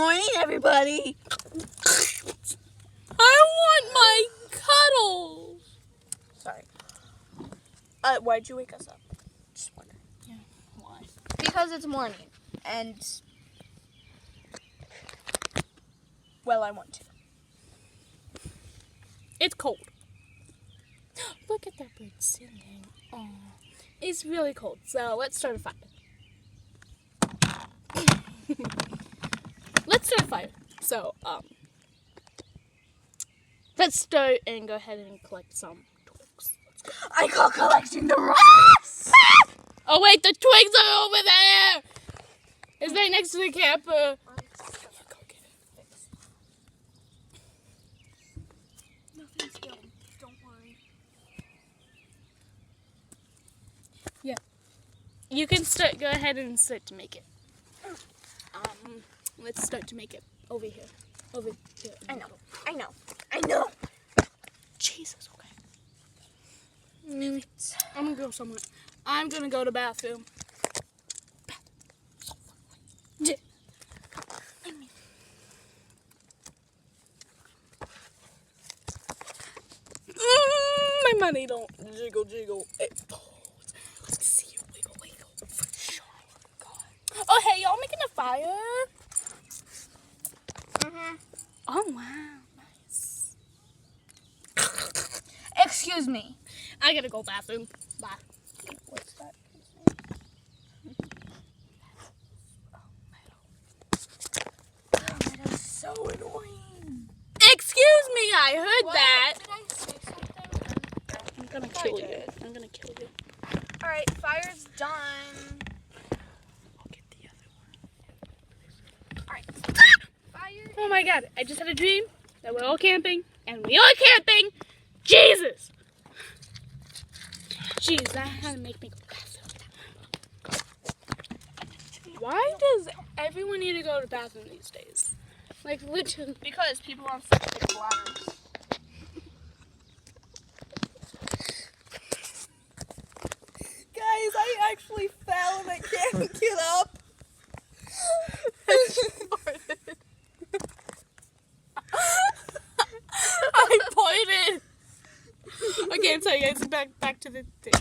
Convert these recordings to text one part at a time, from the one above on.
morning, everybody. I want my cuddles. Sorry. Why'd you wake us up? Just wondering. Yeah, why? Because it's morning, and well, I want to. It's cold. Look at that bird singing. Oh, it's really cold. So let's start a fire. Let's start a fire. So, let's start and go ahead and collect some twigs. I call collecting the rocks. Oh wait, the twigs are over there. It's right next to the camper. Go get it. Nothing's done. Don't worry. Yeah. You can start. Go ahead and start to make it. Let's start to make it over here. Over here. I know. Jesus. Okay. I'm gonna go somewhere. I'm gonna go to the bathroom. Yeah. My money don't jiggle. It falls. Let's see you wiggle for sure. God. Oh, hey, y'all making a fire? Mhm. Oh, wow. Nice. Excuse me. I gotta go bathroom. Bye. What's that? That is so annoying. Excuse me, I heard What? that. Did I say something? I'm gonna I kill you. did. I'm gonna kill you. All right, fire's done. I'll get the other one. All right. Fire. Oh my god, I just had a dream that we're all camping, and we are camping. Jesus! Jeez, that had to make me go bathroom. Why does everyone need to go to the bathroom these days? Like, literally. Because people have such big bladders. Guys, I actually fell and I can't get up. I pointed. Okay, I'm sorry, guys. Back to the thing.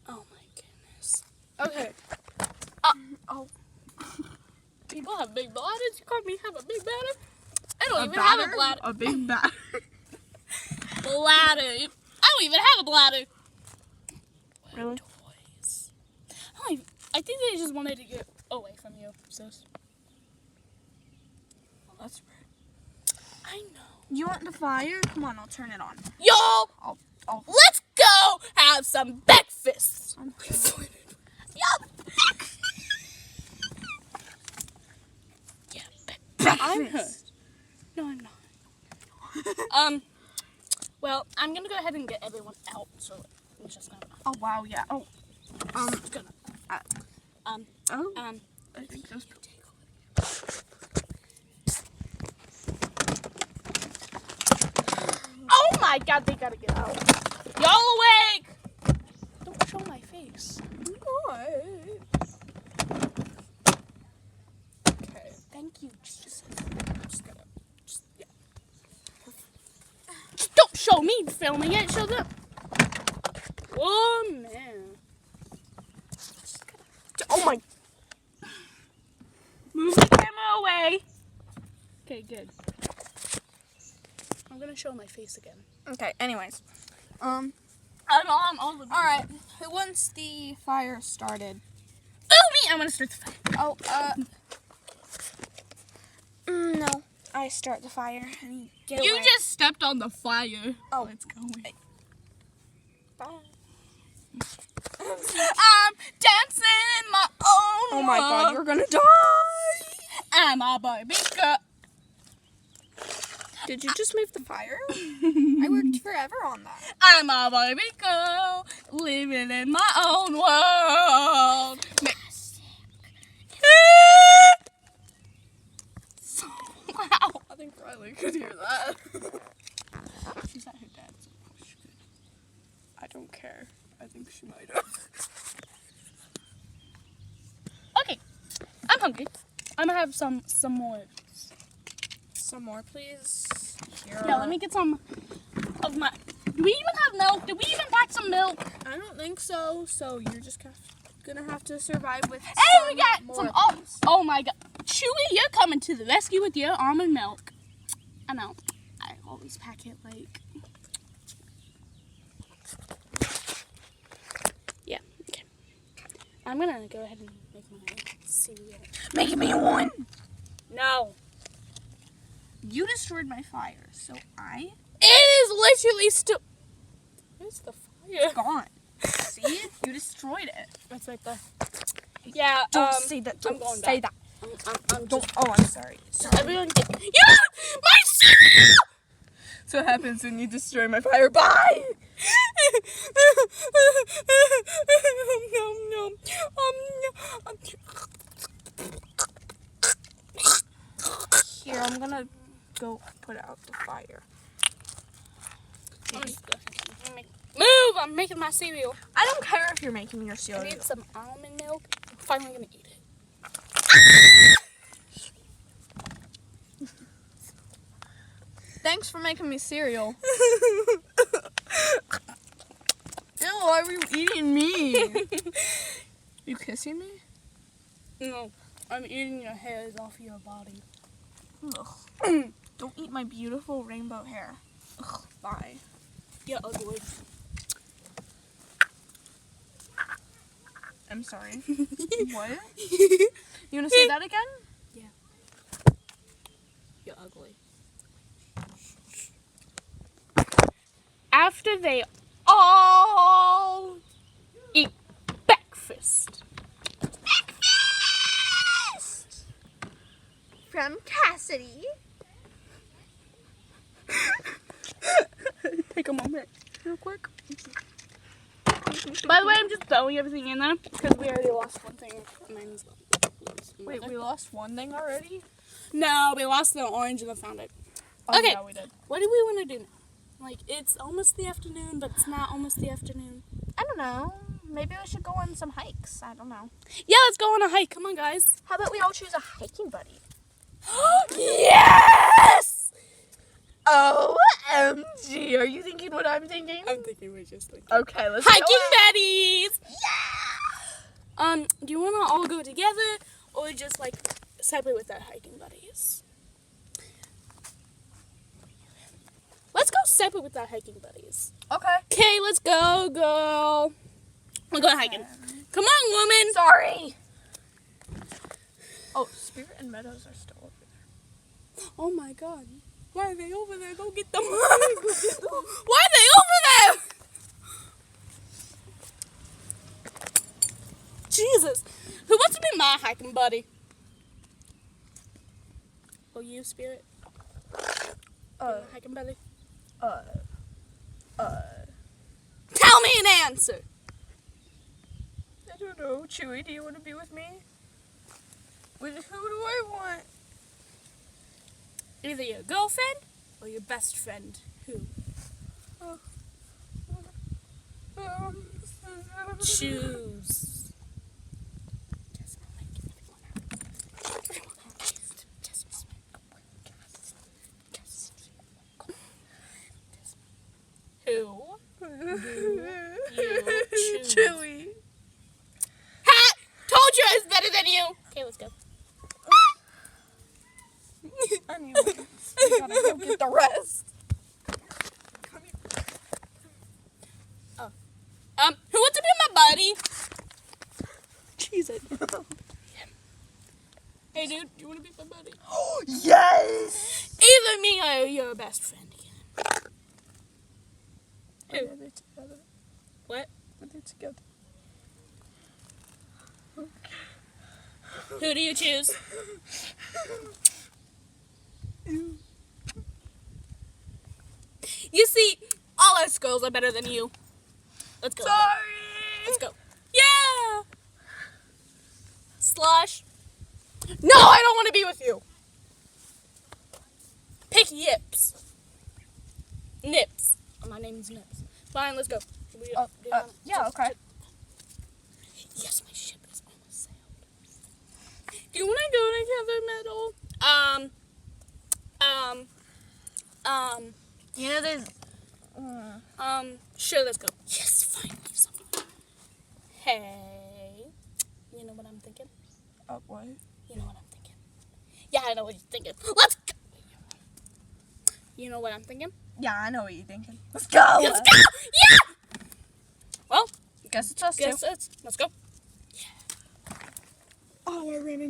Oh my goodness. Okay. Oh. People have big bladders. You call me have a big bladder? I don't even have a bladder. A big bladder. Bladder. I don't even have a bladder. Really? Toys. I think they just wanted to get away from you, sis. Well, that's rude. I know. You want the fire? Come on, I'll turn it on. Y'all, I'll let's go have some breakfast. Yup. Yeah, I'm breakfast. No, I'm not. Well, I'm gonna go ahead and get everyone out. So I'm just gonna. Oh wow, yeah. Oh. Just gonna. I think those. Oh my God, they gotta get out. Y'all awake? Don't show my face. Okay, thank you. Just yeah. Just don't show me filming it. Show them. Oh man. Oh my. Move the camera away. Okay, good. I'm gonna show my face again. Okay. Anyways. All Alright. Once the fire started. Oh me! I'm gonna start the fire. Oh. No. I start the fire and you get You away. just stepped on the fire. Oh. It's going. Bye. I'm dancing in my own Oh my God, world. you're gonna die. I'm a Barbie girl. Did you just move the fire? I worked forever on that. I'm a Barbie girl, living in my own world. Wow. I think Riley could hear that. She's at her dad's. I don't care. I think she might have. Okay, I'm hungry. have some more. Some more, please. Here. Yeah, let me get some of my. Do we even have milk? Did we even pack some milk? I don't think so. So you're just gonna have to survive with. Hey, some we got more some. of Oh, these. oh my God, Chewy, you're coming to the rescue with your almond milk. I know. I always pack it like. Yeah. Okay. I'm gonna go ahead and make my cereal. Make me one. No. You destroyed my fire, so I. It is literally still. Where's the fire? Gone. See? You destroyed it. It's right there. Yeah. Don't say that. I'm Don't going say back. that. I'm Don't. just. Oh, I'm sorry. Everyone get. Yeah! My cereal! So what happens when you destroy my fire? Bye. Nom, nom. Here, I'm gonna go put out the fire. Move! I'm making my cereal. I don't care if you're making your I cereal. need some almond milk. I'm finally gonna eat it. Thanks for making me cereal. Ew, why were you eating me? You kissing me? No, I'm eating your hairs off your body. Ugh. Don't eat my beautiful rainbow hair. Ugh, bye. You're ugly. I'm sorry. What? You wanna say that again? You're ugly. After they all eat breakfast. Breakfast! From Cassidy. Take a moment, real quick. By the way, I'm just throwing everything in there because we already lost one thing. Mine's Wait, we lost one thing already? No, we lost the orange and I found it. Oh, Okay. yeah, we did. What do we want to do now? Like, it's almost the afternoon, but it's not almost the afternoon. I don't know. Maybe we should go on some hikes. I don't know. Yeah, let's go on a hike. Come on, guys. How about we all choose a hiking buddy? Yes! OMG. Are you thinking what I'm thinking? I'm thinking we're just like Okay, let's hiking go. buddies. Yeah. Do you want to all go together or just like separate with our hiking buddies? Let's go separate with our hiking buddies. Okay. Okay, let's go, girl. We're going hiking. Come on, woman. Sorry. Oh, Spirit and Meadows are still over there. Oh my God. Why are they over there? Go get them. Why are they over there? Jesus. Who wants to be my hiking buddy? Oh, you, Spirit? Uh, Hiking buddy? uh. Tell me an answer. I don't know. Chewy, do you want to be with me? With who do I want? Either your girlfriend or your best friend. Who? Choose. Who? You choose. Chewy. Ha! Told you I was better than you. Okay, let's go. Anyways, we gotta go get the rest. Who wants to be my buddy? Jesus. Hey, dude, you want to be my buddy? Yes! Either me or your best friend again. Who? Yeah, they're together. What? They're together. Who do you choose? You see, all us girls are better than you. Let's go. Sorry! Let's go. Yeah! Slush. No, I don't want to be with you. Pick Yips. Nips. Oh, my name's Nips. Fine, let's go. Do you wanna- Yeah, okay. Yes, my ship is almost sailed. Do you want to go together, You know, there's. Sure, let's go. Yes, finally something. Hey, you know what I'm thinking? What? You know what I'm thinking? Yeah, I know what you're thinking. Let's go. You know what I'm thinking? Yeah, I know what you're thinking. Let's go! Let's go! Yeah! Well, Guess it's us two. let's go. Yeah. Oh, we're running